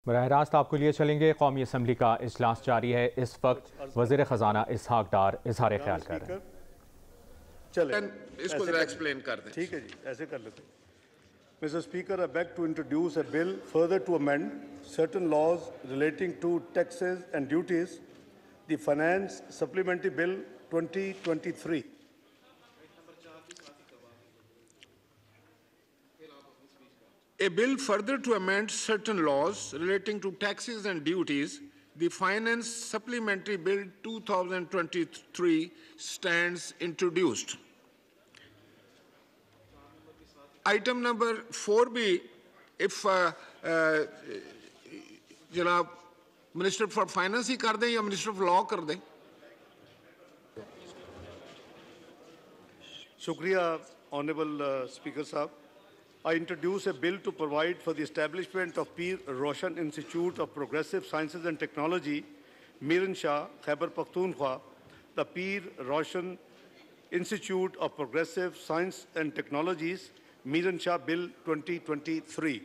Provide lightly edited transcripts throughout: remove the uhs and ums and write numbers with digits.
براہ راست آپ کو لیے چلیں گے۔ قومی اسمبلی کا اجلاس جاری ہے۔ اس وقت وزیر خزانہ اسحاق ڈار اظہار خیال کر رہے ہیں۔ چلیں اس کو ذرا ایکسپلین کر دیں۔ ٹھیک ہے جی، ایسے کر لیتے ہیں۔ Mr. Speaker, I beg to introduce a bill further to amend certain laws relating to taxes and duties, the Finance Supplementary Bill 2023. A bill further to amend certain laws relating to taxes and duties, the Finance Supplementary Bill 2023 stands introduced. Item number 4B, if جناب minister for finance ہی کر دیں یا minister of law کر دیں۔ شکریہ honourable speaker صاحب۔ I introduce a bill to provide for the establishment of Peer Roshan Institute of Progressive Sciences and Technology, Miran Shah, Khyber Pakhtunkhwa. The Peer Roshan Institute of Progressive Science and Technologies, Miran Shah Bill 2023.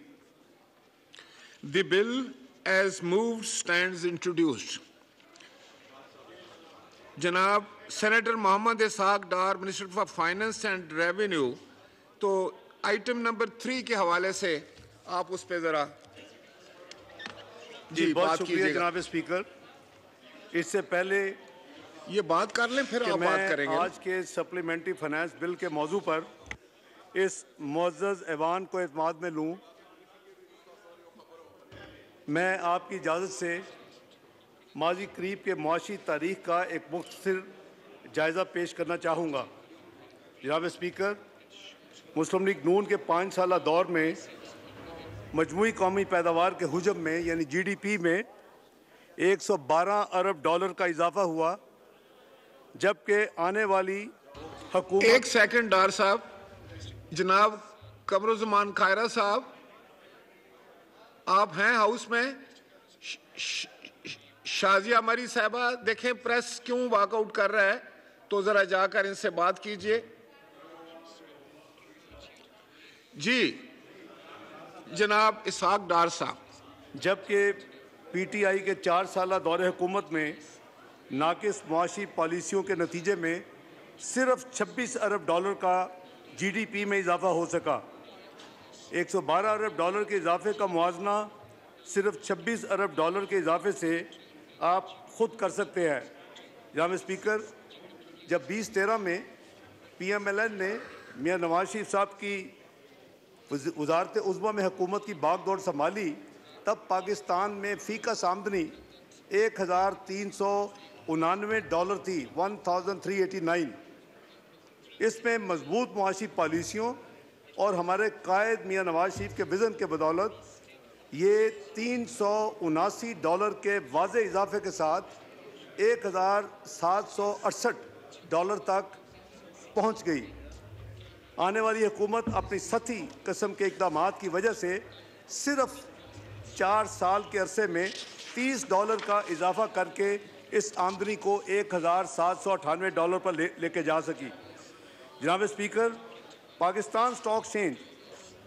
The bill as moved stands introduced. Janab Senator Mohammad Ishaq Dar, Minister for Finance and Revenue, تو item number 3 کے حوالے سے آپ اس پہ ذرا جی بات کیجیے گا۔ جناب اسپیکر، اس سے پہلے یہ بات کر لیں پھر آپ بات کریں گے۔ آج کے سپلیمنٹری فائنانس بل کے موضوع پر اس معزز ایوان کو اعتماد میں لوں، میں آپ کی اجازت سے ماضی قریب کے معاشی تاریخ کا ایک مختصر جائزہ پیش کرنا چاہوں گا۔ جناب اسپیکر، مسلم لیگ نون کے 5 سالہ دور میں مجموعی قومی پیداوار کے حجم میں یعنی جی ڈی پی میں 112 ارب ڈالر کا اضافہ ہوا، جبکہ آنے والی حکومت ایک سیکنڈ ڈار صاحب، جناب قمرالزمان خائرہ صاحب، آپ ہیں ہاؤس میں؟ شازیہ مری صاحبہ دیکھیں پریس کیوں واک آؤٹ کر رہا ہے، تو ذرا جا کر ان سے بات کیجئے۔ جی جناب اسحاق ڈار صاحب۔ جبکہ پی ٹی آئی کے 4 سالہ دور حکومت میں ناقص معاشی پالیسیوں کے نتیجے میں صرف 26 ارب ڈالر کا جی ڈی پی میں اضافہ ہو سکا۔ 112 ارب ڈالر کے اضافے کا موازنہ صرف 26 ارب ڈالر کے اضافے سے آپ خود کر سکتے ہیں۔ جناب اسپیکر، جب 2013 میں پی ایم ایل این نے میاں نواز شریف صاحب کی وزارت عظمیٰ میں حکومت کی باغ دوڑ سنبھالی، تب پاکستان میں فی کس آمدنی 1399 ڈالر تھی، 1389۔ اس میں مضبوط معاشی پالیسیوں اور ہمارے قائد میاں نواز شریف کے وژن کے بدولت یہ 379 ڈالر کے واضح اضافے کے ساتھ 1768 ڈالر تک پہنچ گئی۔ آنے والی حکومت اپنی سطحی قسم کے اقدامات کی وجہ سے صرف 4 سال کے عرصے میں 30 ڈالر کا اضافہ کر کے اس آمدنی کو 1798 ڈالر پر لے کے جا سکی۔ جناب اسپیکر، پاکستان اسٹاک ایکسچینج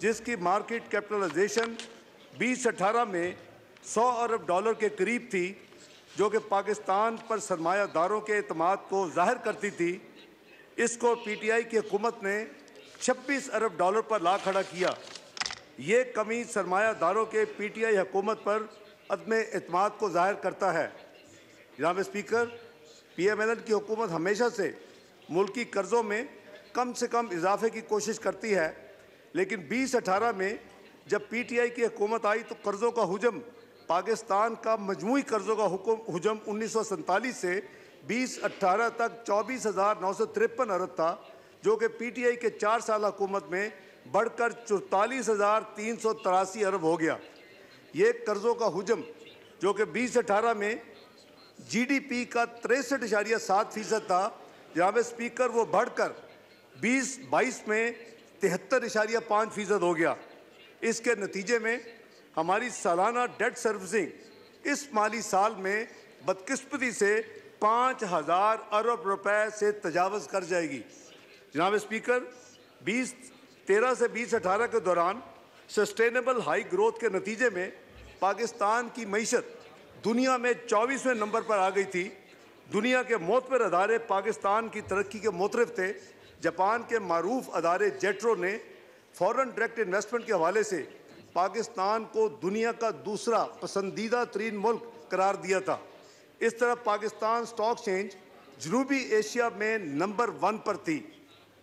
جس کی مارکیٹ کیپٹلائزیشن 2018 میں 100 ارب ڈالر کے قریب تھی، جو کہ پاکستان پر سرمایہ داروں کے اعتماد کو ظاہر کرتی تھی، اس کو پی ٹی آئی کی حکومت نے 26 ارب ڈالر پر لا کھڑا کیا۔ یہ کمی سرمایہ داروں کے پی ٹی آئی حکومت پر عدم اعتماد کو ظاہر کرتا ہے۔ جناب speaker, P M L N کی حکومت ہمیشہ سے ملکی قرضوں میں کم سے کم اضافے کی کوشش کرتی ہے، لیکن 2018 میں جب پی ٹی آئی کی حکومت آئی تو قرضوں کا حجم، پاکستان کا مجموعی قرضوں کا حجم 1947 سے 2018 تک 24,953 ارب تھا، جو کہ پی ٹی آئی کے 4 سالہ حکومت میں بڑھ کر 44,383 ارب ہو گیا۔ یہ قرضوں کا حجم جو کہ 2018 میں جی ڈی پی کا 63.7% تھا، جناب اسپیکر، وہ بڑھ کر 2022 میں 73.5% ہو گیا۔ اس کے نتیجے میں ہماری سالانہ ڈیٹ سروسنگ اس مالی سال میں بدقسمتی سے 5,000 ارب روپے سے تجاوز کر جائے گی۔ جناب اسپیکر، 2013 سے 2018 کے دوران سسٹینیبل ہائی گروتھ کے نتیجے میں पाकिस्तान की मईशत दुनिया में 24वें नंबर पर आ गई थी। दुनिया के मोतबर अदारे पाकिस्तान की तरक्की के मोतरफ थे। जापान के मारूफ अदारे जेट्रो ने फॉरेन डायरेक्ट इन्वेस्टमेंट के हवाले से पाकिस्तान को दुनिया का दूसरा पसंदीदा तरीन मुल्क करार दिया था। इस तरह पाकिस्तान स्टॉक एक्सचेंज जनूबी एशिया में नंबर 1 पर थी।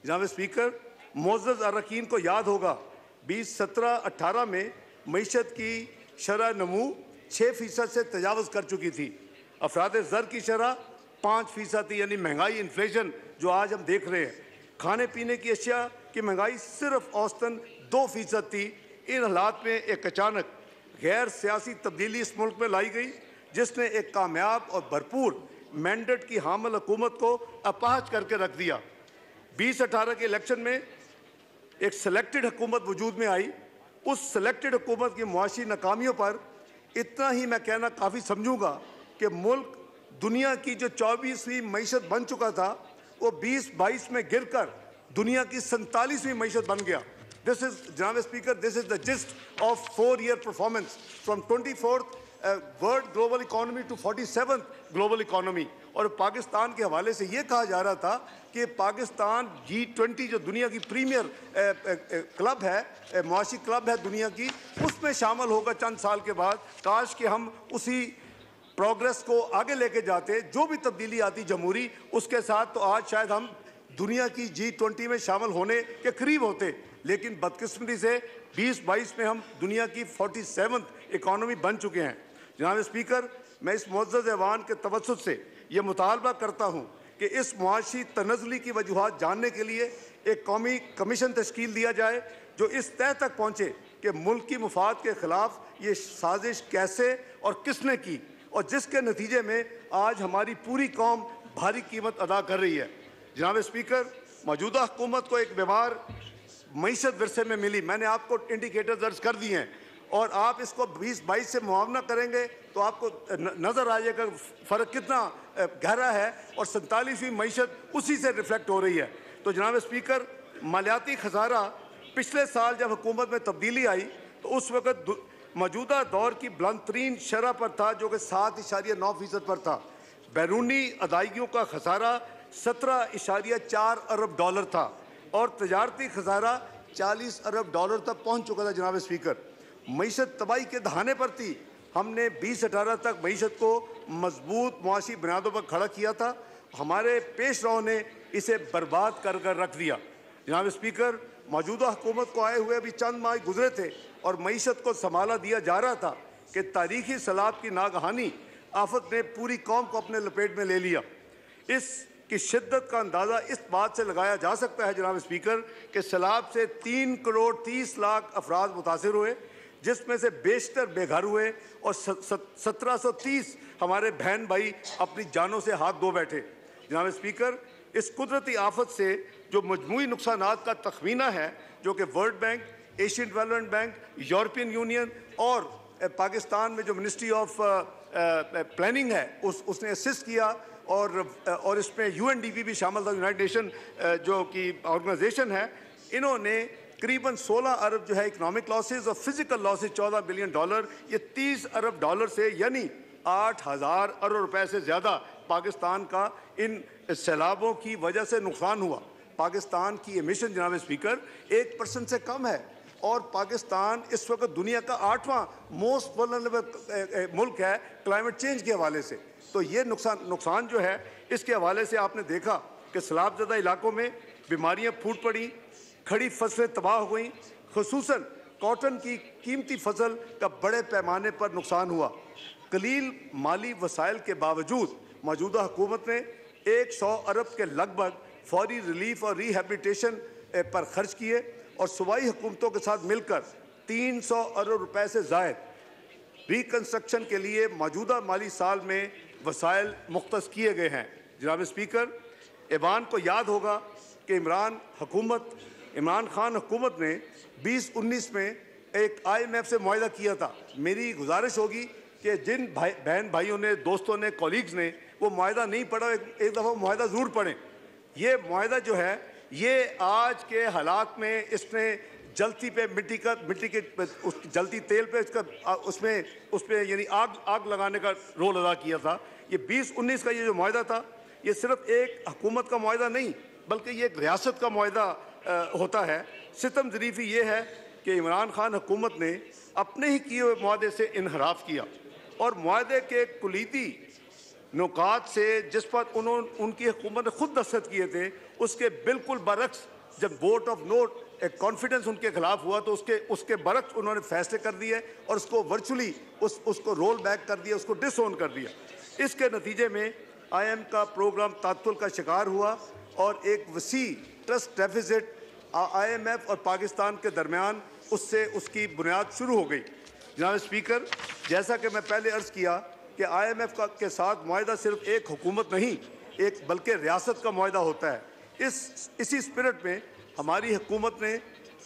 जनाब स्पीकर, मोअज़्ज़ज़ अरकान को याद होगा 2017-18 में मईशत की शरह नमू 6% से तजावज़ कर चुकी थी। अफराद ज़र की शरह 5% थी, यानी महंगाई इन्फ्लेशन जो आज हम देख रहे हैं। खाने पीने की अशिया की महंगाई सिर्फ औसतन 2% थी। इन हालात में एक अचानक गैर सियासी तब्दीली इस मुल्क में लाई गई, जिसने एक कामयाब और भरपूर मैंडेट की हामिल हुकूमत को अपाहज करके रख दिया। 2018 के इलेक्शन में एक सेलेक्टेड हुकूमत वजूद में आई। उस सेलेक्टेड हुकूमत की मुआशी नाकामियों पर इतना ही मैं कहना काफ़ी समझूंगा कि मुल्क दुनिया की जो 24वीं मईशत बन चुका था वो 2022 में गिरकर दुनिया की 47वीं मईशत बन गया। दिस इज, जनाब speaker, this is the gist of 4-year performance from 24th world global economy to 47th global economy. और पाकिस्तान के हवाले से ये कहा जा रहा था कि पाकिस्तान G20 जो दुनिया की प्रीमियर क्लब है, मुआशी क्लब है दुनिया की, उसमें शामिल होगा चंद साल के बाद। काश कि हम उसी प्रोग्रेस को आगे लेके जाते, जो भी तब्दीली आती जमहूरी उसके साथ, तो आज शायद हम दुनिया की G20 में शामिल होने के करीब होते। लेकिन बदकिस्मती से 2022 में हम दुनिया की 47th इकोनॉमी बन चुके हैं। जनाब स्पीकर, मैं इस मुअज़्ज़ज़ ऐवान के तवज्जुह से ये मुतालबा करता हूँ कि इस मुआशी तनज़्ज़ुली की वजूहात जानने के लिए एक कौमी कमीशन तश्कील दिया जाए जो इस तय तक पहुँचे कि मुल्क की मुफाद के ख़िलाफ़ ये साजिश कैसे और किसने की, और जिसके नतीजे में आज हमारी पूरी कौम भारी कीमत अदा कर रही है। जनाब स्पीकर, मौजूदा हुकूमत को एक बीमार मईशत विरसे में मिली। मैंने आपको इंडिकेटर दर्ज कर दिए हैं, और आप इसको 2022 से मुआवना करेंगे तो आपको नज़र आ जाएगा फ़र्क कितना गहरा है, और 47वीं मईशत उसी से रिफ्लेक्ट हो रही है। तो जनाब स्पीकर, मालियाती खसारा पिछले साल जब हुकूमत में तब्दीली आई तो उस वक़्त मौजूदा दौर की बुलंद तरीन शरह पर था, जो कि 7.9% पर था। बैरूनी अदायगियों का खसारा 17.4 अरब डॉलर था, और तजारती खसारा 40 अरब डॉलर तक पहुँच चुका था। जनाब स्पीकर, मईशत तबाही के दहाने पर थी। हमने 2018 तक मईशत को मजबूत मुआशी बुनियादों पर खड़ा किया था। हमारे पेश रों ने इसे बर्बाद कर कर रख दिया। जनाब स्पीकर, मौजूदा हुकूमत को आए हुए अभी चंद माह गुजरे थे और मईशत को संभाला दिया जा रहा था कि तारीखी सैलाब की नागहानी आफत ने पूरी कौम को अपने लपेट में ले लिया। इसकी शिद्दत का अंदाज़ा इस बात से लगाया जा सकता है जनाब स्पीकर कि सैलाब से 3 करोड़ 30 लाख अफराद मुतासिर हुए, जिसमें से बेशतर बेघर हुए और 1730 हमारे बहन भाई अपनी जानों से हाथ धो बैठे। जनाब स्पीकर, इस कुदरती आफत से जो मजमूई नुकसानात का तखमीना है, जो कि world bank, Asian development bank, European union और पाकिस्तान में जो मिनिस्ट्री ऑफ प्लानिंग है उसने असिस्ट किया, और इसमें UNDP भी शामिल था, यूनाइटेड नेशन जो कि ऑर्गेनाइजेशन है। इन्होंने करीबन 16 अरब जो है इकनॉमिक लॉसेज और फिजिकल लॉसेज 14 बिलियन डॉलर, ये 30 अरब डॉलर से यानी 8,000 अरब रुपए से ज़्यादा पाकिस्तान का इन सैलाबों की वजह से नुकसान हुआ। पाकिस्तान की एमिशन जनाब स्पीकर 1% से कम है, और पाकिस्तान इस वक्त दुनिया का 8वां मोस्ट वल्नरेबल मुल्क है क्लाइमेट चेंज के हवाले से। तो ये नुकसान जो है इसके हवाले से आपने देखा कि सैलाबज़दा इलाकों में बीमारियाँ फूट पड़ी, खड़ी फसलें तबाह हो गई, खुसूसन कॉटन की कीमती फसल का बड़े पैमाने पर नुकसान हुआ। कलील माली वसाइल के बावजूद मौजूदा हुकूमत ने 100 अरब के लगभग फौरी रिलीफ और रिहेबिलिटेशन पर खर्च किए, और सूबाई हुकूमतों के साथ मिलकर 300 अरब रुपए से ज़ायद रिकन्स्ट्रक्शन के लिए मौजूदा माली साल में वसाइल मुख्तस किए गए हैं। जनाब स्पीकर, ऐवान को याद होगा कि इमरान खान हुकूमत ने 2019 में एक IMF से मुआहदा किया था। मेरी गुजारिश होगी कि जिन बहन भाइयों ने, दोस्तों ने, कॉलीग्स ने वो मुआहदा नहीं पढ़ा, एक दफ़ा मुआहदा ज़रूर पढ़ें। ये मुआहदा जो है ये आज के हालात में इसने جلتی پہ مٹی کے جلتی تیل پہ اس میں یعنی آگ لگانے کا رول ادا کیا تھا۔ یہ 2019 کا یہ جو معاہدہ تھا، یہ صرف ایک حکومت کا معاہدہ نہیں بلکہ یہ ایک ریاست کا معاہدہ ہوتا ہے۔ ستم ظریفی یہ ہے کہ عمران خان حکومت نے اپنے ہی کیے ہوئے معاہدے سے انحراف کیا اور معاہدے کے کلیدی نکات سے جس پر ان کی حکومت نے خود دستخط کیے تھے، اس کے بالکل برعکس جب ووٹ آف نو کانفیڈنس ان کے خلاف ہوا تو اس کے برعکس انہوں نے فیصلے کر دیے اور اس کو ورچولی اس کو رول بیک کر دیا، اس کو ڈس اون کر دیا۔ اس کے نتیجے میں آئی ایم کا پروگرام تعطل کا شکار ہوا اور ایک وسیع trust deficit I M F اور پاکستان کے درمیان اس کی بنیاد شروع ہو گئی۔ جناب اسپیکر، جیسا کہ میں پہلے عرض کیا کہ آئی ایم ایف کے ساتھ معاہدہ صرف ایک حکومت نہیں بلکہ ریاست کا معاہدہ ہوتا ہے۔ اسی اسپرٹ میں ہماری حکومت نے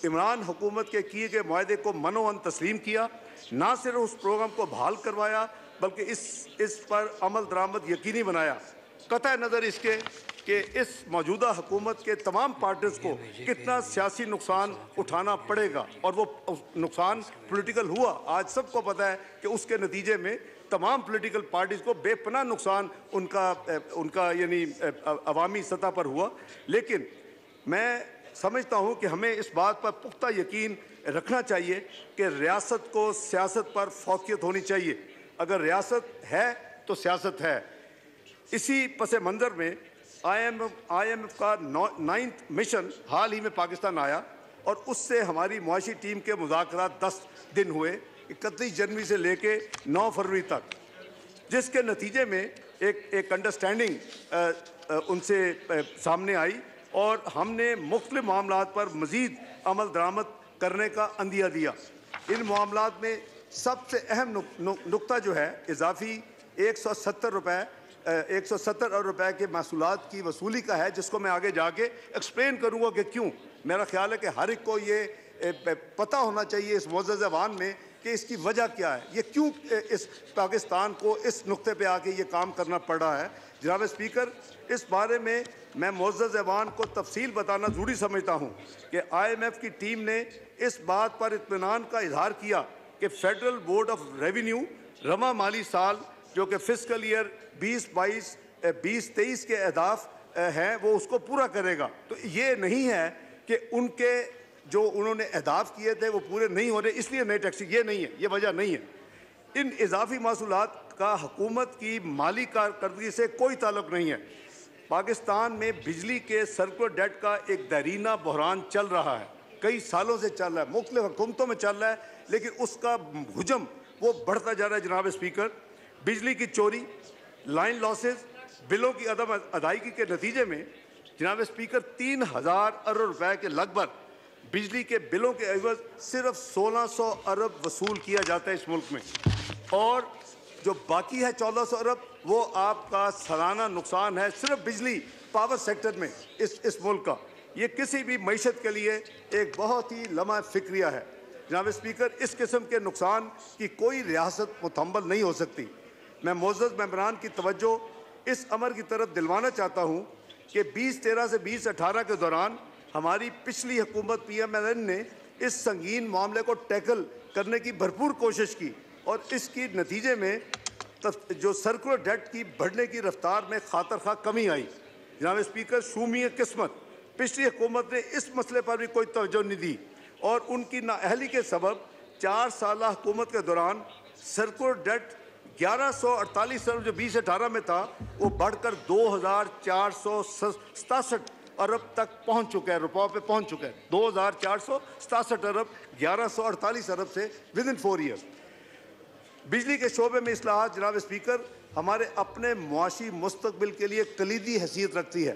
عمران حکومت کے کیے گئے معاہدے کو منوعن تسلیم کیا، نہ صرف اس پروگرام کو بحال کروایا بلکہ اس پر عمل درآمد یقینی بنایا۔ قطع نظر اس کے کہ اس موجودہ حکومت کے تمام پارٹیز کو کتنا سیاسی نقصان اٹھانا پڑے گا اور وہ نقصان پولیٹیکل ہوا، آج سب کو پتہ ہے کہ اس کے نتیجے میں تمام پولیٹیکل پارٹیز کو بے پناہ نقصان ان کا یعنی عوامی سطح پر ہوا۔ لیکن میں سمجھتا ہوں کہ ہمیں اس بات پر پختہ یقین رکھنا چاہیے کہ ریاست کو سیاست پر فوقیت ہونی چاہیے۔ اگر ریاست ہے تو سیاست ہے۔ اسی پس منظر میں آئی ایم ایف کا 9th مشن حال ہی میں پاکستان آیا اور اس سے ہماری معاشی ٹیم کے مذاکرات 10 دن ہوئے، 31 جنوری سے لے کے 9 فروری تک، جس کے نتیجے میں ایک انڈرسٹینڈنگ ان سے سامنے آئی اور ہم نے مختلف معاملات پر مزید عمل درآمد کرنے کا عندیہ دیا۔ ان معاملات میں سب سے اہم نقطہ جو ہے اضافی 170 ارب روپے کے محصولات کی وصولی کا ہے، جس کو میں آگے جا کے ایکسپلین کروں گا کہ کیوں۔ میرا خیال ہے کہ ہر ایک کو یہ پتہ ہونا چاہیے اس معزز ایوان میں کہ اس کی وجہ کیا ہے، یہ کیوں اس پاکستان کو اس نقطے پہ آ کے یہ کام کرنا پڑ رہا ہے۔ جناب اسپیکر، اس بارے میں معزز ایوان کو تفصیل بتانا ضروری سمجھتا ہوں کہ آئی ایم ایف کی ٹیم نے اس بات پر اطمینان کا اظہار کیا کہ فیڈرل بورڈ آف ریونیو رواں مالی سال جو کہ فسکل ایئر 2022-23 کے اہداف ہیں وہ اس کو پورا کرے گا۔ تو یہ نہیں ہے کہ ان کے جو انہوں نے اہداف کیے تھے وہ پورے نہیں ہو رہے اس لیے نئے ٹیکس، یہ نہیں ہے، یہ وجہ نہیں ہے۔ ان اضافی محصولات کا حکومت کی مالی کارکردگی سے کوئی تعلق نہیں ہے۔ پاکستان میں بجلی کے سرکولر ڈیٹ کا ایک دیرینہ بحران چل رہا ہے، کئی سالوں سے چل رہا ہے، مختلف حکومتوں میں چل رہا ہے، لیکن اس کا حجم وہ بڑھتا جا رہا ہے۔ جناب اسپیکر، بجلی کی چوری، لائن لاسز، بلوں کی عدم ادائیگی کے نتیجے میں جناب اسپیکر 3000 ارب روپے کے لگ بھگ بجلی کے بلوں کے عوض صرف 1600 ارب وصول کیا جاتا ہے اس ملک میں، اور جو باقی ہے 1400 ارب وہ آپ کا سالانہ نقصان ہے صرف بجلی پاور سیکٹر میں اس ملک کا۔ یہ کسی بھی معیشت کے لیے ایک بہت ہی لمحہ فکریہ ہے۔ جناب اسپیکر، اس قسم کے نقصان کی کوئی ریاست متحمل نہیں ہو سکتی۔ میں معزز ممبران کی توجہ اس امر کی طرف دلوانا چاہتا ہوں کہ 2013 سے 2018 کے دوران ہماری پچھلی حکومت پی ایم ایل این نے اس سنگین معاملے کو ٹیکل کرنے کی بھرپور کوشش کی اور اس کی نتیجے میں جو سرکولر ڈیٹ کی بڑھنے کی رفتار میں خاطر خواہ کمی آئی۔ جناب اسپیکر، شومی قسمت پچھلی حکومت نے اس مسئلے پر بھی کوئی توجہ نہیں دی اور ان کی نااہلی کے سبب 4 سالہ حکومت کے دوران سرکولر ڈیٹ 1148 ارب جو 2018 میں تھا وہ بڑھ کر 2467 ارب تک پہنچ چکا ہے، روپوں پہ پہنچ چکا ہے۔ 2467 ارب 1148 ارب سے ود ان 4 ایئرس۔ بجلی کے شعبے میں اصلاحات جناب اسپیکر ہمارے اپنے معاشی مستقبل کے لیے کلیدی حیثیت رکھتی ہے۔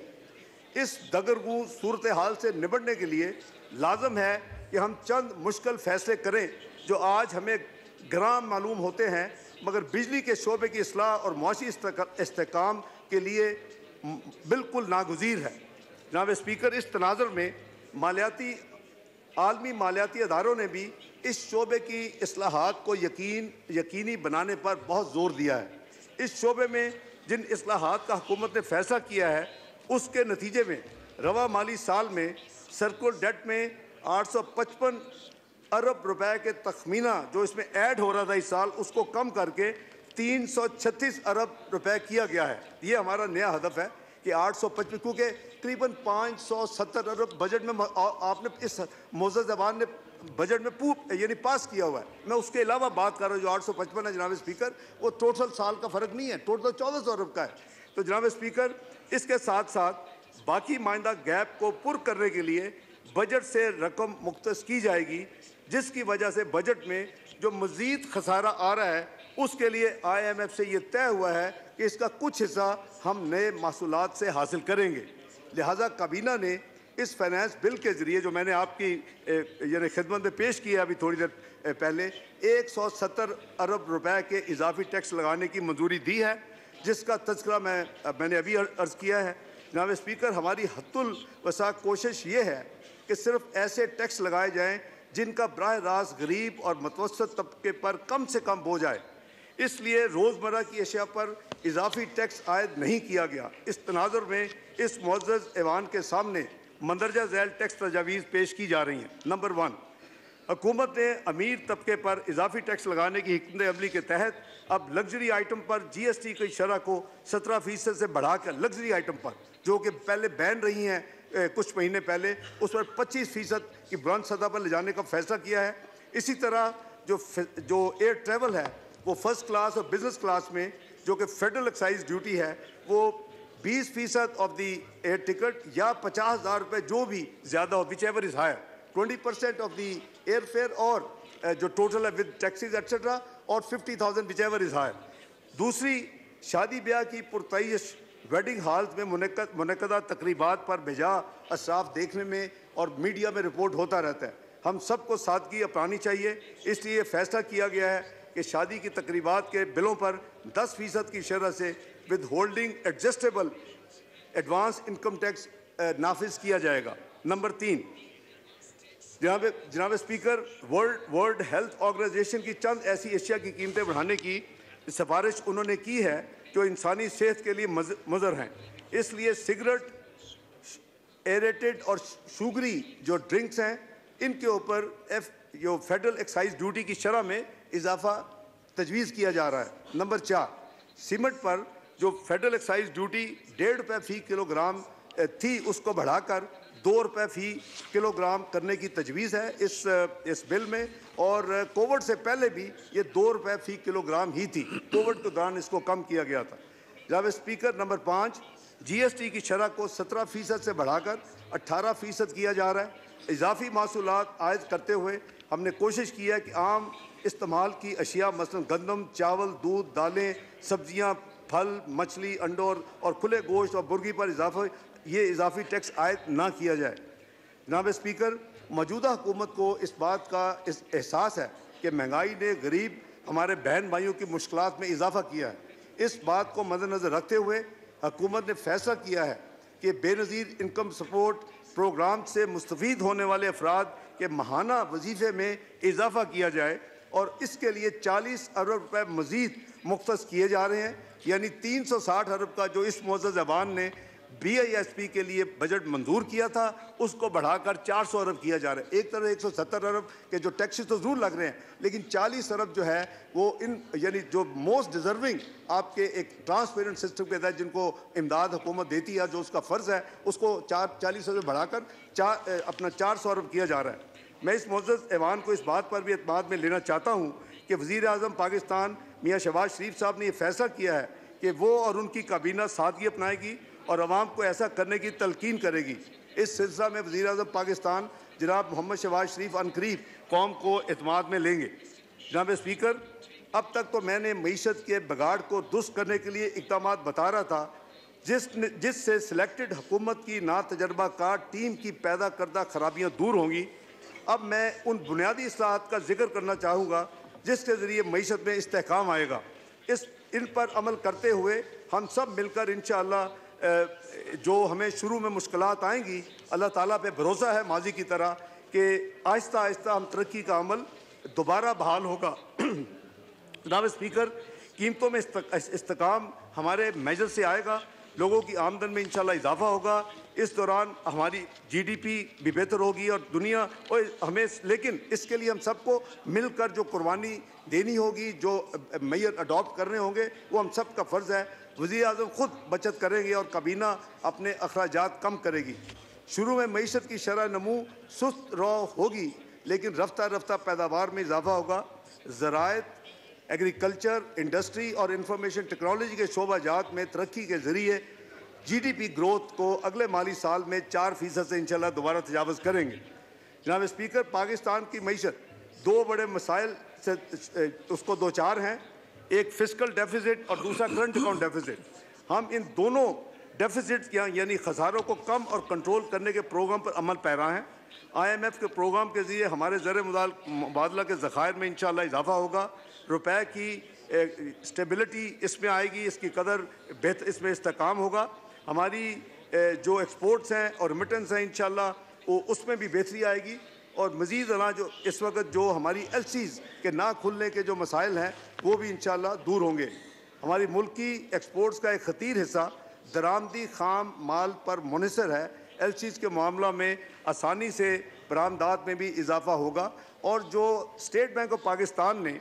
اس دگرگوں صورتحال سے نمٹنے کے لیے لازم ہے کہ ہم چند مشکل فیصلے کریں جو آج ہمیں گرام معلوم ہوتے ہیں، مگر بجلی کے شعبے کی اصلاح اور معاشی استحکام کے لیے بالکل ناگزیر ہے۔ جناب اسپیکر، اس تناظر میں عالمی مالیاتی اداروں نے بھی اس شعبے کی اصلاحات کو یقینی بنانے پر بہت زور دیا ہے۔ اس شعبے میں جن اصلاحات کا حکومت نے فیصلہ کیا ہے اس کے نتیجے میں رواں مالی سال میں سرکولر ڈیٹ میں 855 अरब रुपए के तखमीना जो इसमें ऐड हो रहा था इस साल, उसको कम करके 336 अरब रुपए किया गया है। ये हमारा नया हदफ है कि 855, क्योंकि करीबन 570 अरब बजट में आपने इस मोअज़्ज़ज़ ज़बान ने बजट में यानी पास किया हुआ है। मैं उसके अलावा बात कर रहा हूँ जो 855 है जनाब स्पीकर, वो टोटल साल का फ़र्क नहीं है, टोटल 1400 अरब का है। तो जनाब स्पीकर, इसके साथ साथ बाकी माइंदा गैप को पुर करने के लिए बजट से रकम मुख्तस की जाएगी, जिसकी वजह से बजट में जो मज़ीद खसारा आ रहा है उसके लिए IMF से ये तय हुआ है कि इसका कुछ हिस्सा हम नए महसूलात से हासिल करेंगे। लिहाजा काबीना ने इस फाइनेंस बिल के ज़रिए जो मैंने आपकी यानी खिदमत में पेश किया अभी थोड़ी देर पहले, 170 अरब रुपए के इजाफी टैक्स लगाने की मंजूरी दी है, जिसका तज़किरा मैंने अभी अर्ज़ किया है। जनाब स्पीकर, हमारी हद्दुल वसा कोशिश ये है कि सिर्फ ऐसे टैक्स लगाए जाएँ जिनका बराह रास्त गरीब और मतवसत तबके पर कम से कम बोझ आए। इसलिए रोज़मर्रा की अशिया पर इजाफी टैक्स आयद नहीं किया गया। इस तनाजुर में इस मुअज़्ज़ज़ ऐवान के सामने मंदरजा झैल टैक्स तजावीज़ पेश की जा रही हैं। नंबर 1, हुकूमत ने अमीर तबके पर इजाफी टैक्स लगाने की हिकमत अमली के तहत अब लग्जरी आइटम पर GST की शरह को 17% से बढ़ाकर लग्जरी आइटम पर, जो कि पहले बैन रही हैं कुछ महीने पहले, उस पर 25% की बुलंद सतह पर ले जाने का फैसला किया है। इसी तरह जो एयर ट्रैवल है वो फर्स्ट क्लास और बिजनेस क्लास में जो कि फेडरल एक्साइज ड्यूटी है वो 20% ऑफ दी एयर टिकट या 50,000 रुपये जो भी ज़्यादा हो, whichever is higher, 20% of the air fare और जो टोटल है विद टैक्सीज एक्सेट्रा, और 50,000 विच एवर इज़ हायर। दूसरी, शादी ब्याह की पुरतयश वेडिंग हॉल्स में मुनक़दा तकरीबात पर बेजा असराफ देखने में और मीडिया में रिपोर्ट होता रहता है। हम सबको सादगी अपनानी चाहिए, इसलिए फैसला किया गया है कि शादी की तकरीबात के बिलों पर 10% की शरह से withholding adjustable advance income tax नाफिज किया जाएगा। नंबर 3, जनाब स्पीकर, वर्ल्ड हेल्थ ऑर्गेनाइजेशन की चंद ऐसी एशिया की कीमतें बढ़ाने की सिफारिश उन्होंने की है जो इंसानी सेहत के लिए मुज़र हैं। इसलिए सिगरेट, एरेटेड और शुगरी जो ड्रिंक्स हैं, इनके ऊपर जो फेडरल एक्साइज ड्यूटी की शरह में इजाफा तजवीज़ किया जा रहा है। नंबर 4, सीमेंट पर जो फेडरल एक्साइज ड्यूटी 1.5 रुपये फ़ी किलोग्राम थी उसको बढ़ाकर 2 रुपये फ़ी किलोग्राम करने की तजवीज़ है इस बिल में, और कोविड से पहले भी ये 2 रुपये फ़ी किलोग्राम ही थी, कोविड के दौरान इसको कम किया गया था। जनाब स्पीकर, नंबर 5, GST की शरह को 17% से बढ़ाकर 18% किया जा रहा है। इजाफी महसूलात आयद करते हुए हमने कोशिश की है कि आम इस्तेमाल की अशिया मसलन गंदम, चावल, दूध, दालें, सब्जियां, फल, मछली, अंडों और खुले गोश्त और मुर्गी पर इजाफी टैक्स आयद ना किया जाए। जनाब स्पीकर, मौजूदा हुकूमत को इस बात का एहसास है कि महंगाई ने गरीब हमारे बहन भाइयों की मुश्किलात में इजाफा किया है। इस बात को मद्देनज़र रखते हुए हुकूमत ने फैसला किया है कि बेनज़ीर इनकम सपोर्ट प्रोग्राम से मुस्तफ़ीद होने वाले अफराद के माहाना वजीफ़े में इजाफा किया जाए, और इसके लिए 40 अरब रुपये मज़ीद मुख्तस किए जा रहे हैं। यानी 360 अरब का जो इस मुअज़्ज़ज़ ज़बान ने BISP के लिए बजट मंजूर किया था उसको बढ़ाकर 400 अरब किया जा रहा है। एक तरफ 170 अरब के जो टैक्सेस तो ज़रूर लग रहे हैं, लेकिन 40 अरब जो है वो यानी जो मोस्ट डिज़र्विंग आपके एक ट्रांसपेरेंट सिस्टम के तहत जिनको इमदाद हुकूमत देती है, जो उसका फ़र्ज़ है, उसको 40 अरब बढ़ाकर 400 अरब किया जा रहा है। मैं इस मुअज़्ज़ज़ ऐवान को इस बात पर भी एतमाद में लेना चाहता हूँ कि वज़ीर आज़म पाकिस्तान मियाँ शहबाज शरीफ साहब ने यह फैसला किया है कि वो और उनकी काबीना सादगी अपनाएगी और अवाम को ऐसा करने की तलकीन करेगी। इस सिलसिला में वज़ीर आज़म पाकिस्तान जनाब मोहम्मद शहबाज शरीफ अनकरीब कौम को एतमाद में लेंगे। जनाब स्पीकर, अब तक तो मैंने मईशत के बिगाड़ को दुरुस्त करने के लिए इक़दाम बता रहा था जिससे सिलेक्टेड हुकूमत की नातजर्बा कार टीम की पैदा करदा खराबियाँ दूर होंगी। अब मैं उन बुनियादी इस्लाहात का जिक्र करना चाहूँगा जिसके ज़रिए मईशत में इस्तेहकाम आएगा। इन पर अमल करते हुए हम सब मिलकर इंशाअल्लाह जो हमें शुरू में मुश्किलात आएंगी, अल्लाह ताला पे भरोसा है माजी की तरह कि आहिस्ता आहिस्ता हम तरक्की का अमल दोबारा बहाल होगा। जनाब स्पीकर, कीमतों में इस्तेकाम हमारे मेजर से आएगा लोगों की आमदन में इंशाल्लाह इजाफा होगा। इस दौरान हमारी GDP भी बेहतर होगी और दुनिया और हमें, लेकिन इसके लिए हम सबको मिलकर जो कुर्बानी देनी होगी, जो मेजर अडॉप्ट करने होंगे, वो हम सब का फ़र्ज़ है। वज़ीर आज़म ख़ुद बचत करेंगे और काबीना अपने अखराजात कम करेगी। शुरू में मईशत की शरह नमू सुस्त रौ होगी, लेकिन रफ्ता रफ्ता पैदावार में इजाफा होगा। ज़राअत, एग्रीकल्चर, इंडस्ट्री और इंफॉर्मेशन टेक्नोलॉजी के शोबाजात में तरक्की के ज़रिए GDP ग्रोथ को अगले माली साल में 4% से इंशाल्लाह दोबारा तजावज़ करेंगे। जनाब स्पीकर, पाकिस्तान की मईशत दो बड़े मसाइल से उसको दो चार हैं, एक फिस्कल डेफिसिट और दूसरा करंट अकाउंट डेफिसिट। हम इन दोनों डेफिसिट यानी खसारों को कम और कंट्रोल करने के प्रोग्राम पर अमल पैरा हैं। IMF के प्रोग्राम के ज़रिए हमारे ज़र मुबादला के ज़खायर में इंशाल्लाह इजाफा होगा। रुपए की स्टेबिलिटी इसमें आएगी, इसकी कदर बेहतर, इसमें इस्तेकाम होगा। हमारी जो एक्सपोर्ट्स हैं और रिमिटेंस हैं इंशाल्लाह वो उसमें भी बेहतरी आएगी। और मज़ीद जो इस वक्त जो हमारी LCs के ना खुलने के जो मसाइल हैं वो भी इंशाल्लाह दूर होंगे। हमारी मुल्क की एक्सपोर्ट्स का एक ख़तीर हिस्सा दरामदी खाम माल पर मुनहसर है। LCs के मामला में आसानी से बरामदात में भी इजाफा होगा। और जो स्टेट बैंक ऑफ पाकिस्तान ने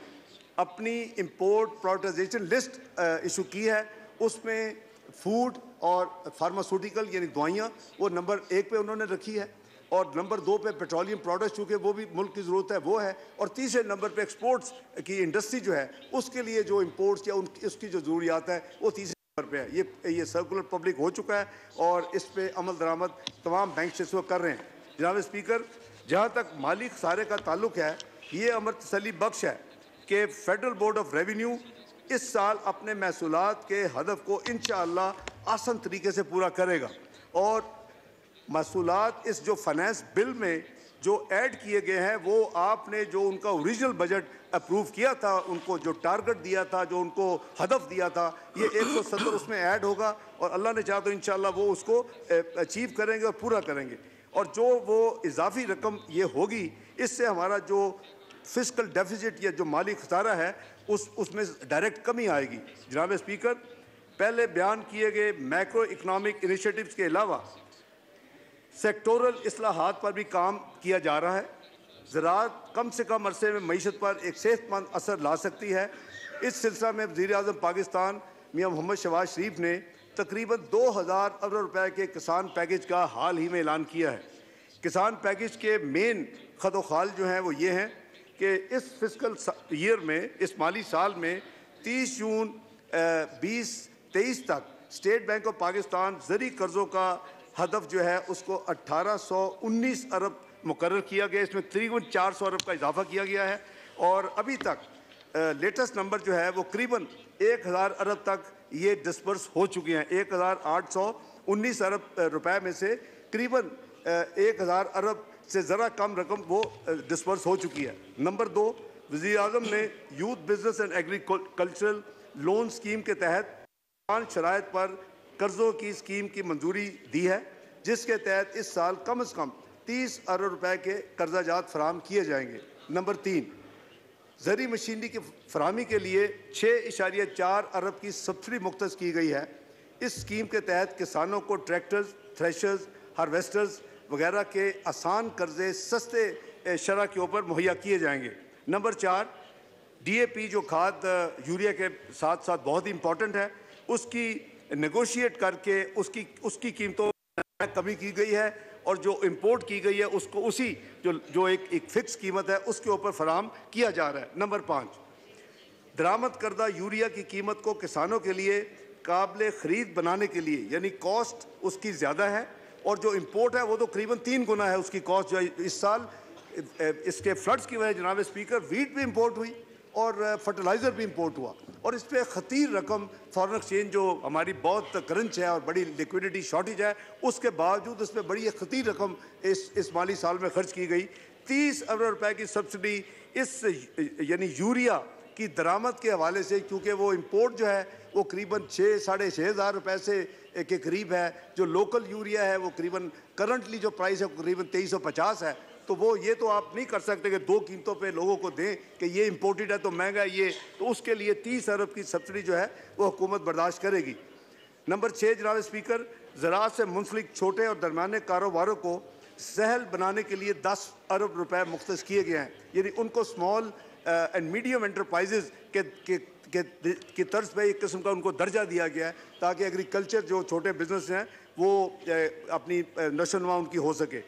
अपनी इंपोर्ट प्रायोरिटाइजेशन लिस्ट इशू की है, उसमें फूड और फार्मास्यूटिकल यानी दवाइयाँ वो नंबर 1 पे उन्होंने रखी है, और नंबर 2 पे पेट्रोलियम प्रोडक्ट्स, चूँकि वो भी मुल्क की ज़रूरत है वो है, और तीसरे नंबर पे एक्सपोर्ट्स की इंडस्ट्री जो है उसके लिए जो इंपोर्ट्स या उसकी जो ज़रूरियात है वो तीसरे नंबर पे है। ये सर्कुलर पब्लिक हो चुका है और इस पे अमल दरामद तमाम बैंक से कर रहे हैं। जनाब स्पीकर, जहाँ तक माली खसारे का ताल्लुक है, ये अमर तसल्ली बख्श है कि फेडरल बोर्ड ऑफ रेवेन्यू इस साल अपने महसूलात के हदफ को इंशाअल्लाह आसान तरीके से पूरा करेगा। और महसूलात इस जो फाइनेंस बिल में जो ऐड किए गए हैं, वो आपने जो उनका ओरिजिनल बजट अप्रूव किया था, उनको जो टारगेट दिया था, जो उनको हदफ दिया था, ये 170 उसमें ऐड होगा और अल्लाह ने चाहा तो इंशाअल्लाह वो उसको अचीव करेंगे और पूरा करेंगे। और जो वो इजाफी रकम ये होगी, इससे हमारा जो फिस्कल डेफिसिट या जो माली खसारा है उसमें डायरेक्ट कमी आएगी। जनाब स्पीकर, पहले बयान किए गए मैक्रो इकनॉमिक इनिशिएटिव्स के अलावा सेक्टोरल इस्लाहात पर भी काम किया जा रहा है। ज़राअत कम से कम अरसे में मईशत पर एक सेहतमंद असर ला सकती है। इस सिलसिले में वज़ीर आज़म पाकिस्तान मियाँ मोहम्मद शहबाज शरीफ ने तकरीबन 2000 अरब रुपए के किसान पैकेज का हाल ही में ऐलान किया है। किसान पैकेज के मेन खदोखाल जो हैं वो ये हैं कि इस फिस्कल ईयर में, इस माली साल में 30 जून 2023 तक स्टेट बैंक ऑफ पाकिस्तान ज़री कर्ज़ों का हदफ जो है उसको 1819 अरब मुकर्रर किया गया। इसमें तकरीबन 400 अरब का इजाफा किया गया है और अभी तक लेटेस्ट नंबर जो है वो करीबन 1000 अरब तक ये डिस्पर्स हो चुके हैं। 1819 अरब रुपए में से करीबन 1000 अरब से ज़रा कम रकम वो डिस्पर्स हो चुकी है। नंबर 2, वज़ीर आज़म ने youth business and agricultural loan scheme के तहत शराइत पर कर्ज़ों की स्कीम की मंजूरी दी है, जिसके तहत इस साल कम से कम 30 अरब रुपए के कर्जाजात फराहम किए जाएंगे। नंबर 3, ज़री मशीनरी की फराहमी के लिए 6.4 अरब की सब्सिडी मुख्तस की गई है। इस स्कीम के तहत किसानों को ट्रैक्टर्स, थ्रेशर्स, हार्वेस्टर्स वगैरह के आसान कर्जे सस्ते शरह के ऊपर मुहैया किए जाएंगे। नंबर 4, DAP जो खाद यूरिया के साथ साथ बहुत ही इम्पोर्टेंट है, उसकी नेगोशिएट करके उसकी कीमतों में कमी की गई है और जो इंपोर्ट की गई है उसको उसी जो एक फिक्स कीमत है उसके ऊपर फराहम किया जा रहा है। नंबर 5, दरामद करदा यूरिया की कीमत को किसानों के लिए काबिल ख़रीद बनाने के लिए, यानी कॉस्ट उसकी ज़्यादा है और जो इंपोर्ट है वो तो करीबन 3 गुना है उसकी कॉस्ट जो है। इस साल इसके फ्लड्स की वजह जनाब स्पीकर वीट भी इंपोर्ट हुई और फर्टिलाइज़र भी इंपोर्ट हुआ और इस पर ख़तीर रकम फॉरेन एक्सचेंज जो हमारी बहुत क्रंच है और बड़ी लिक्विडिटी शॉर्टेज है, उसके बावजूद इस पर बड़ी ख़तीर रकम इस माली साल में खर्च की गई। 30 अरब रुपए की सब्सिडी इस यानी यूरिया की दरामद के हवाले से, क्योंकि वो इंपोर्ट जो है वो करीबन 6-6.5 हज़ार रुपये से के करीब है, जो लोकल यूरिया है वो करीबन करंटली जो प्राइस है वो करीबन 2350 है। तो वो ये तो आप नहीं कर सकते कि दो कीमतों पे लोगों को दें कि ये इंपोर्टेड है तो महंगा ये, तो उसके लिए 30 अरब की सब्सिडी जो है वो हुकूमत बर्दाश्त करेगी। नंबर 6 जनाब स्पीकर, ज़राअत से मुंसलिक छोटे और दरमियाने कारोबारों को सहल बनाने के लिए 10 अरब रुपए मुख्तस किए गए हैं। यानी उनको स्मॉल एंड मीडियम एंटरप्राइजेज की तर्ज पे एक किस्म का उनको दर्जा दिया गया है ताकि एग्रीकल्चर जो छोटे बिजनेस हैं वो अपनी नशोनुमा उनकी हो सके।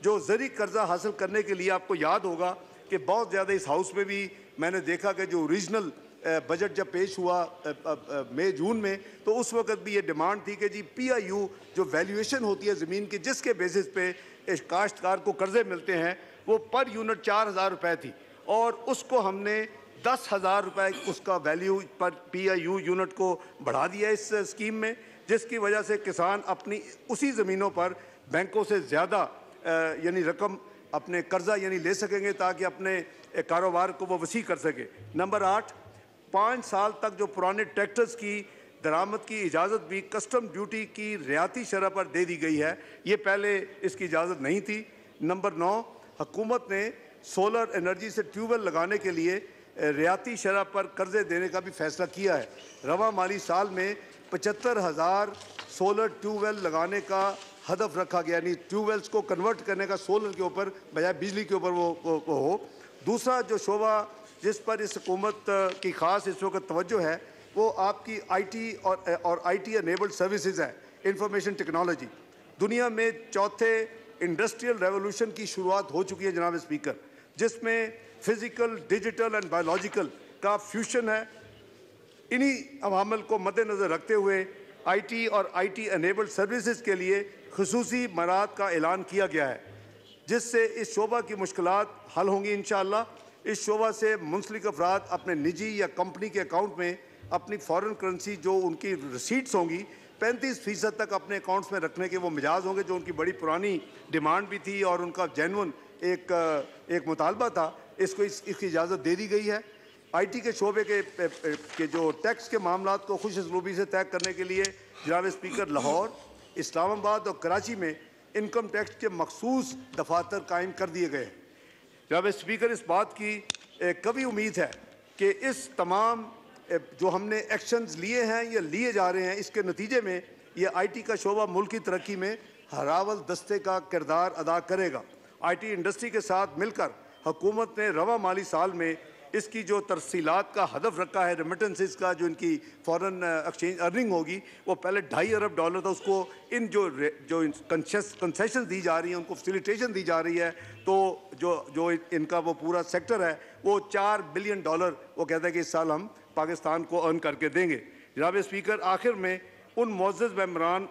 जो ज़री कर्जा हासिल करने के लिए आपको याद होगा कि बहुत ज़्यादा इस हाउस में भी मैंने देखा कि जो ओरिजिनल बजट जब पेश हुआ मई जून में, तो उस वक्त भी ये डिमांड थी कि जी PIU जो वैल्यूएशन होती है ज़मीन की, जिसके बेसिस पे काश्तकार को कर्जे मिलते हैं, वो पर यूनिट 4,000 रुपये थी और उसको हमने 10,000 रुपये उसका वैल्यू पर PIU यूनिट को बढ़ा दिया इस स्कीम में, जिसकी वजह से किसान अपनी उसी ज़मीनों पर बैंकों से ज़्यादा यानी रकम अपने कर्जा यानी ले सकेंगे ताकि अपने कारोबार को वो वसी कर सके। नंबर 8, 5 साल तक जो पुराने ट्रैक्टर्स की दरामद की इजाज़त भी कस्टम ड्यूटी की रियाती शरह पर दे दी गई है, ये पहले इसकी इजाज़त नहीं थी। नंबर 9, हुकूमत ने सोलर एनर्जी से ट्यूबवेल लगाने के लिए रियाती शरह पर कर्जे देने का भी फैसला किया है। रवा माली साल में 75,000 सोलर ट्यूबवेल लगाने का हदफ रखा गया, यानी ट्यूबवेल्स को कन्वर्ट करने का सोलर के ऊपर बजाय बिजली के ऊपर वो हो। दूसरा जो शोबा जिस पर इस हुकूमत की ख़ास इस वक्त तवज्जो है वो आपकी IT और IT एनेबल्ड सर्विसेज है, इंफॉर्मेशन टेक्नोलॉजी। दुनिया में चौथे इंडस्ट्रियल रेवोल्यूशन की शुरुआत हो चुकी है जनाब स्पीकर, जिसमें फिज़िकल, डिजिटल एंड बायोलॉजिकल का फ्यूशन है। इन्हीं अवामल को मद्देनज़र रखते हुए IT और IT एनेबल्ड सर्विसेज के लिए खुसूसी मराहत का ऐलान किया गया है, जिससे इस शोबा की मुश्किलात हल होंगी इंशाअल्लाह। इस शोबा से मुंसलिक अफराद अपने निजी या कंपनी के अकाउंट में अपनी फ़ॉरेन करेंसी जो उनकी रसीट्स होंगी 35% तक अपने अकाउंट्स में रखने के वो मिजाज होंगे, जो उनकी बड़ी पुरानी डिमांड भी थी और उनका जेन्युइन एक मुतालबा था। इसको इसकी इजाज़त दे दी गई है। IT के शोबे के जो टैक्स के मामलात को खुश उसलूबी से तय करने के लिए जनाब स्पीकर लाहौर, इस्लामाबाद और कराची में इनकम टैक्स के मखसूस दफातर कायम कर दिए गए। जनाब स्पीकर, इस बात की कभी उम्मीद है कि इस तमाम जो हमने एक्शंस लिए हैं या लिए जा रहे हैं, इसके नतीजे में ये IT का शोबा मुल्क की तरक्की में हरावल दस्ते का किरदार अदा करेगा। IT इंडस्ट्री के साथ मिलकर हुकूमत ने रवा माली साल में इसकी जो तरसीलात का हदफ रखा है, रेमिटेंसेस का जो इनकी फॉरेन एक्सचेंज अर्निंग होगी वो पहले $2.5 अरब था, उसको इन जो कंसेशन दी जा रही हैं, उनको फैसिलिटेशन दी जा रही है, तो जो इनका वो पूरा सेक्टर है वो $4 बिलियन वो कहता है कि इस साल हम पाकिस्तान को अर्न करके देंगे। जनाब स्पीकर, आखिर में उन मुअज़्ज़ज़ मेंबरान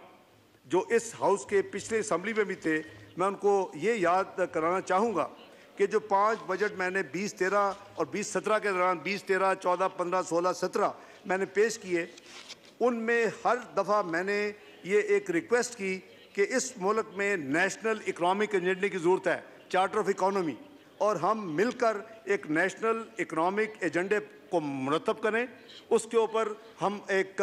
जो इस हाउस के पिछले असम्बली में भी थे, मैं उनको ये याद कराना चाहूँगा कि जो 5 बजट मैंने 2013 और 2017 के दौरान 2013, 14, 15, 16, 17 मैंने पेश किए, उनमें हर दफ़ा मैंने ये एक रिक्वेस्ट की कि इस मुल्क में नेशनल इकनॉमिक एजेंडे की ज़रूरत है, चार्टर ऑफ इकॉनमी, और हम मिलकर एक नेशनल इकनॉमिक एजेंडे को मुरतब करें, उसके ऊपर हम एक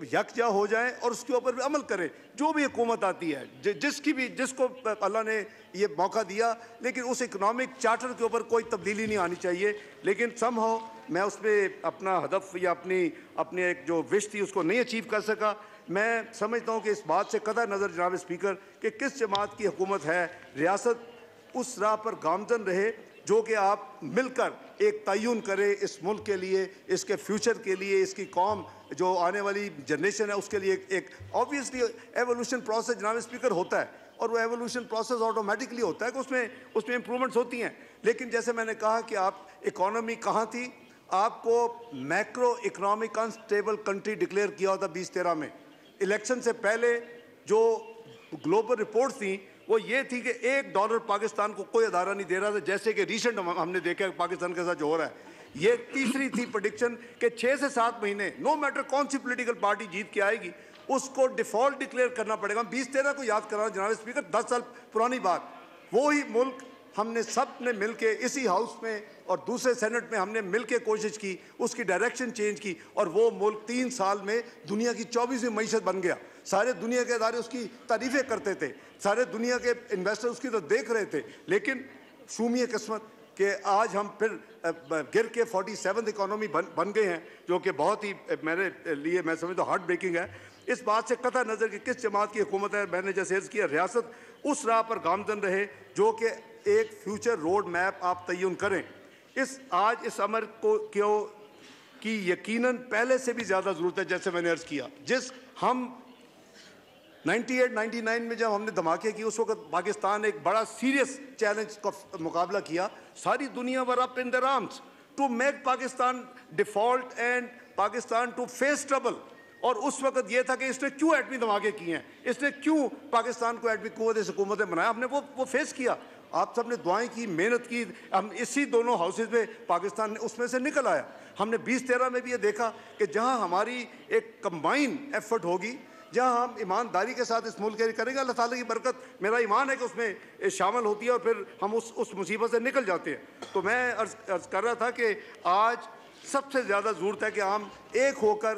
यकजा हो जाएं और उसके ऊपर भी अमल करें। जो भी हुकूमत आती है, जिसको अल्लाह ने ये मौका दिया, लेकिन उस इकनॉमिक चार्टर के ऊपर कोई तब्दीली नहीं आनी चाहिए। लेकिन समहाउ मैं उसमें अपना हदफ या अपनी एक जो विश थी उसको नहीं अचीव कर सका। मैं समझता हूँ कि इस बात से कतई नज़र जनाब स्पीकर कि किस जमात की हुकूमत है, रियासत उस राह पर गामजन रहे जो कि आप मिलकर एक तयन करें इस मुल्क के लिए, इसके फ्यूचर के लिए, इसकी कौम जो आने वाली जनरेशन है उसके लिए। एक ऑब्वियसली एवोल्यूशन प्रोसेस जनाब स्पीकर होता है और वो एवोल्यूशन प्रोसेस ऑटोमेटिकली होता है कि उसमें इम्प्रूवमेंट्स होती हैं। लेकिन जैसे मैंने कहा कि आप इकॉनमी कहाँ थी, आपको macro economic unstable country declare किया होता 2013 में। इलेक्शन से पहले जो ग्लोबल रिपोर्ट थी वो ये थी कि $1 पाकिस्तान को कोई अदारा नहीं दे रहा था, जैसे कि रिसेंट हमने देखा पाकिस्तान के साथ जो हो रहा है। ये तीसरी थी प्रेडिक्शन कि 6 से 7 महीने नो मैटर कौन सी पॉलिटिकल पार्टी जीत के आएगी उसको डिफॉल्ट डिक्लेयर करना पड़ेगा। 2013 को याद कराना जनाब स्पीकर, 10 साल पुरानी बात। वो ही मुल्क हमने सब ने मिल के इसी हाउस में और दूसरे सेनेट में हमने मिल के कोशिश की, उसकी डायरेक्शन चेंज की और वो मुल्क 3 साल में दुनिया की 24वीं मईशत बन गया। सारे दुनिया के अदारे उसकी तारीफ़ें करते थे, सारे दुनिया के इन्वेस्टर उसकी तो देख रहे थे। लेकिन शूमिय किस्मत کہ آج ہم پھر گر کے 47 اکانومی بن گئے ہیں، جو کہ بہت ہی میرے لیے میں سمجھتا ہوں ہارٹ بریکنگ ہے۔ اس بات سے قطع نظر کہ کس جماعت کی حکومت ہے، میں نے جیسے عرض کیا ریاست اس راہ پر گامزن رہے جو کہ ایک فیوچر روڈ میپ آپ تعین کریں۔ آج اس امر کی یقیناً پہلے سے بھی زیادہ ضرورت ہے، جیسے میں نے عرض کیا۔ ہم 98-99 میں جب ہم نے دھماکے کی، اس وقت پاکستان ایک بڑا سیریس چیلنج کا مقابلہ کیا۔ ساری دنیا were up in their arms to make Pakistan default and Pakistan to face trouble. اور اس وقت یہ تھا کہ اس نے کیوں ایٹمی دھماکے کیے ہیں، اس نے کیوں پاکستان کو ایٹمی قوت حکومتیں بنایا، ہم نے وہ فیس کیا۔ آپ سب نے دعائیں کی، محنت کی، ہم اسی دونوں ہاؤسز میں پاکستان نے اس میں سے نکل آیا۔ ہم نے 2013 میں بھی یہ دیکھا کہ جہاں ہماری ایک کمبائن ایفرٹ ہوگی، جہاں ہم ایمانداری کے ساتھ اس ملک کے کریں گے، اللہ تعالیٰ کی برکت میرا ایمان ہے کہ اس میں شامل ہوتی ہے اور پھر ہم اس مصیبت سے نکل جاتے ہیں۔ تو میں عرض کر رہا تھا کہ آج سب سے زیادہ ضرورت ہے کہ ہم ایک ہو کر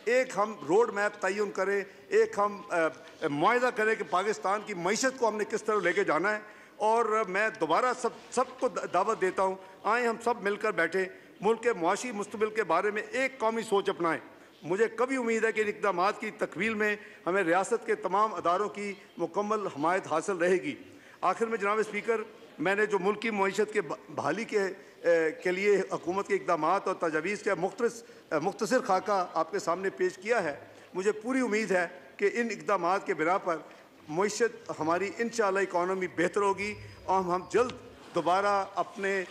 ایک ہم روڈ میپ تعین کریں، ایک ہم معاہدہ کریں کہ پاکستان کی معیشت کو ہم نے کس طرح لے کے جانا ہے۔ اور میں دوبارہ سب کو دعوت دیتا ہوں، آئیں ہم سب مل کر بیٹھیں، ملک کے معاشی مستقبل کے بارے میں ایک قومی سوچ اپنائیں۔ مجھے کبھی امید ہے کہ ان اقدامات کی تکمیل میں ہمیں ریاست کے تمام اداروں کی مکمل حمایت حاصل رہے گی۔ آخر میں جناب اسپیکر، میں نے جو ملکی معیشت کے بحالی کے لیے حکومت کے اقدامات اور تجاویز کا مختصر خاکہ آپ کے سامنے پیش کیا ہے، مجھے پوری امید ہے کہ ان اقدامات کے بنا پر معیشت ہماری انشاءاللہ اکانومی بہتر ہوگی اور ہم جلد دوبارہ اپنے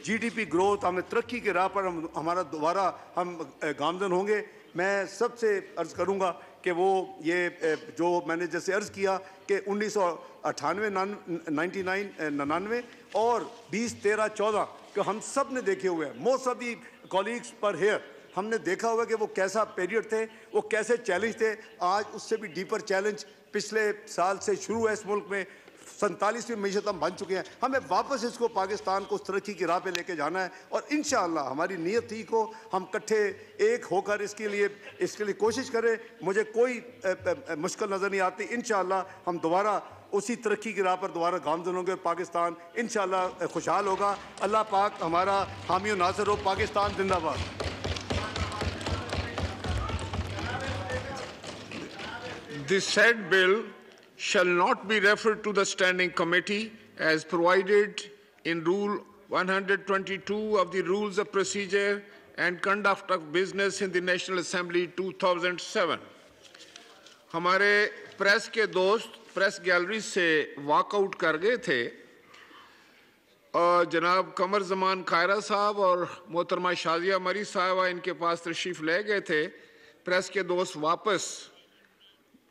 جی ڈی پی گروتھ، ہمیں ترقی کے راہ پر ہمارا دوبارہ ہم گامزن ہوں گے۔ میں سب سے عرض کروں گا کہ وہ یہ جو میں نے جیسے عرض کیا کہ 1998-99 اور 2013-14 کہ ہم سب نے دیکھے ہوئے ہیں، موسٹ آف دی کولیگز پر ہیئر، ہم نے دیکھا ہوا کہ وہ کیسا پیریڈ تھے، وہ کیسے چیلنج تھے۔ آج اس سے بھی ڈیپر چیلنج پچھلے سال سے شروع ہے اس ملک میں، 47ویں معیشت ہم بن چکے ہیں۔ ہمیں واپس اس کو پاکستان کو اس ترقی کی راہ پہ لے کے جانا ہے اور انشاءاللہ ہماری نیت ہی کو ہم کٹھے ایک ہو کر اس کے لیے کوشش کریں۔ مجھے کوئی مشکل نظر نہیں آتی، انشاءاللہ ہم دوبارہ اسی ترقی کی راہ پر دوبارہ گامزن ہوں گے، پاکستان انشاءاللہ خوشحال ہوگا۔ اللہ پاک ہمارا حامی و ناصر ہو۔ پاکستان زندہ باد۔ The said bill shall not be referred to the Standing Committee as provided in Rule 122 of the Rules of Procedure and Conduct of Business in the National Assembly 2007. ہمارے پریس کے دوست پریس گیلری سے walk out کر گئے تھے اور جناب قمر زمان قائرہ صاحب اور محترمہ شازیہ مری صاحبہ ان کے پاس تشریف لے گئے تھے۔ پریس کے دوست واپس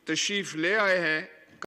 تشریف لے آئے ہیں۔